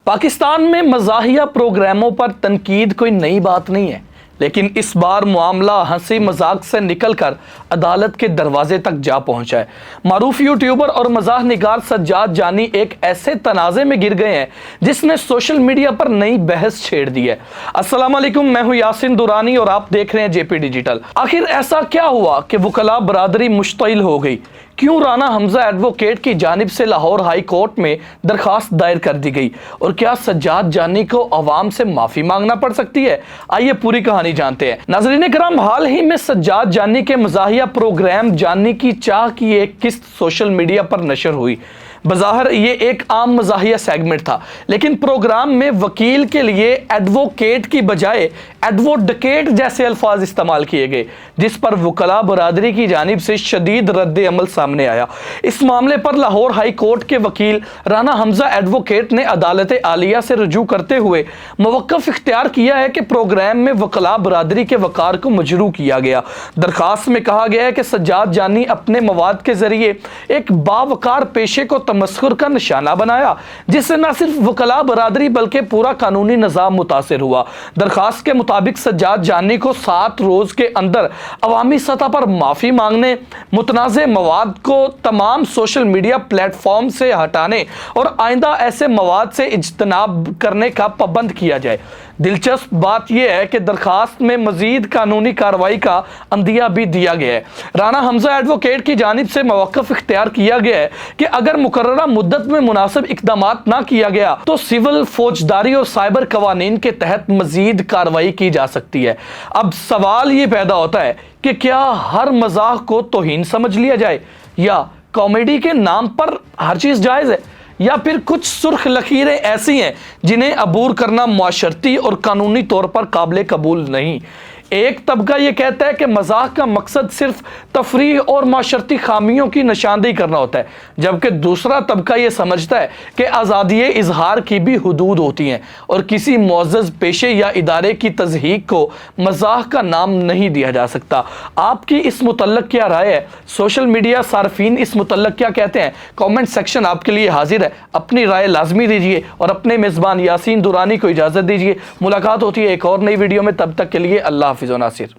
پاکستان میں مزاحیہ پروگراموں پر تنقید کوئی نئی بات نہیں ہے، لیکن اس بار معاملہ ہنسی مذاق سے نکل کر عدالت کے دروازے تک جا پہنچا ہے۔ معروف یوٹیوبر اور مزاح نگار سجاد جانی ایک ایسے تنازع میں گر گئے ہیں جس نے سوشل میڈیا پر نئی بحث چھیڑ دی ہے۔ السلام علیکم، میں ہوں یاسین دورانی اور آپ دیکھ رہے ہیں جے پی ڈیجیٹل۔ آخر ایسا کیا ہوا کہ وکلاء برادری مشتعل ہو گئی؟ کیوں رانا حمزہ ایڈوکیٹ کی جانب سے لاہور ہائی کورٹ میں درخواست دائر کر دی گئی؟ اور کیا سجاد جانی کو عوام سے معافی مانگنا پڑ سکتی ہے؟ آئیے پوری کہانی جانتے ہیں۔ ناظرین کرام، حال ہی میں سجاد جانی کے مزاحیہ پروگرام جانی کی چاہ کی ایک قسط سوشل میڈیا پر نشر ہوئی۔ بظاہر یہ ایک عام مزاحیہ سیگمنٹ تھا، لیکن پروگرام میں وکیل کے لیے ایڈوکیٹ کی بجائے ایڈووڈکیٹ جیسے الفاظ استعمال کیے گئے، جس پر وکلاء برادری کی جانب سے شدید رد عمل سامنے آیا۔ اس معاملے پر لاہور ہائی کورٹ کے وکیل رانا حمزہ ایڈوکیٹ نے عدالت عالیہ سے رجوع کرتے ہوئے موقف اختیار کیا ہے کہ پروگرام میں وکلاء برادری کے وقار کو مجروح کیا گیا۔ درخواست میں کہا گیا ہے کہ سجاد جانی اپنے مواد کے ذریعے ایک باوقار پیشے کو تمسخر کا نشانہ بنایا، جس سے نہ صرف وکلاء برادری بلکہ پورا قانونی نظام متاثر ہوا۔ درخواست کے مطابق سجاد جانی کو 7 روز کے اندر عوامی سطح پر معافی مانگنے، متنازع مواد کو تمام سوشل میڈیا پلیٹ فارم سے ہٹانے اور آئندہ ایسے مواد سے اجتناب کرنے کا پابند کیا جائے۔ دلچسپ بات یہ ہے کہ درخواست میں مزید قانونی کارروائی کا عندیہ بھی دیا گیا ہے۔ رانا حمزہ ایڈوکیٹ کی جانب سے موقف اختیار کیا گیا ہے کہ اگر مقررہ مدت میں مناسب اقدامات نہ کیا گیا تو سول، فوجداری اور سائبر قوانین کے تحت مزید کارروائی کی جا سکتی ہے۔ اب سوال یہ پیدا ہوتا ہے کہ کیا ہر مزاح کو توہین سمجھ لیا جائے، یا کامیڈی کے نام پر ہر چیز جائز ہے، یا پھر کچھ سرخ لکیریں ایسی ہیں جنہیں عبور کرنا معاشرتی اور قانونی طور پر قابل قبول نہیں۔ ایک طبقہ یہ کہتا ہے کہ مزاح کا مقصد صرف تفریح اور معاشرتی خامیوں کی نشاندہی کرنا ہوتا ہے، جبکہ دوسرا طبقہ یہ سمجھتا ہے کہ آزادی اظہار کی بھی حدود ہوتی ہیں اور کسی معزز پیشے یا ادارے کی تضحیک کو مزاح کا نام نہیں دیا جا سکتا۔ آپ کی اس متعلق کیا رائے ہے؟ سوشل میڈیا صارفین اس متعلق کیا کہتے ہیں؟ کامنٹ سیکشن آپ کے لیے حاضر ہے، اپنی رائے لازمی دیجیے اور اپنے میزبان یاسین دورانی کو اجازت دیجیے۔ ملاقات ہوتی ہے ایک اور نئی ویڈیو میں، تب تک کے لیے اللہ حافظ و ناصر۔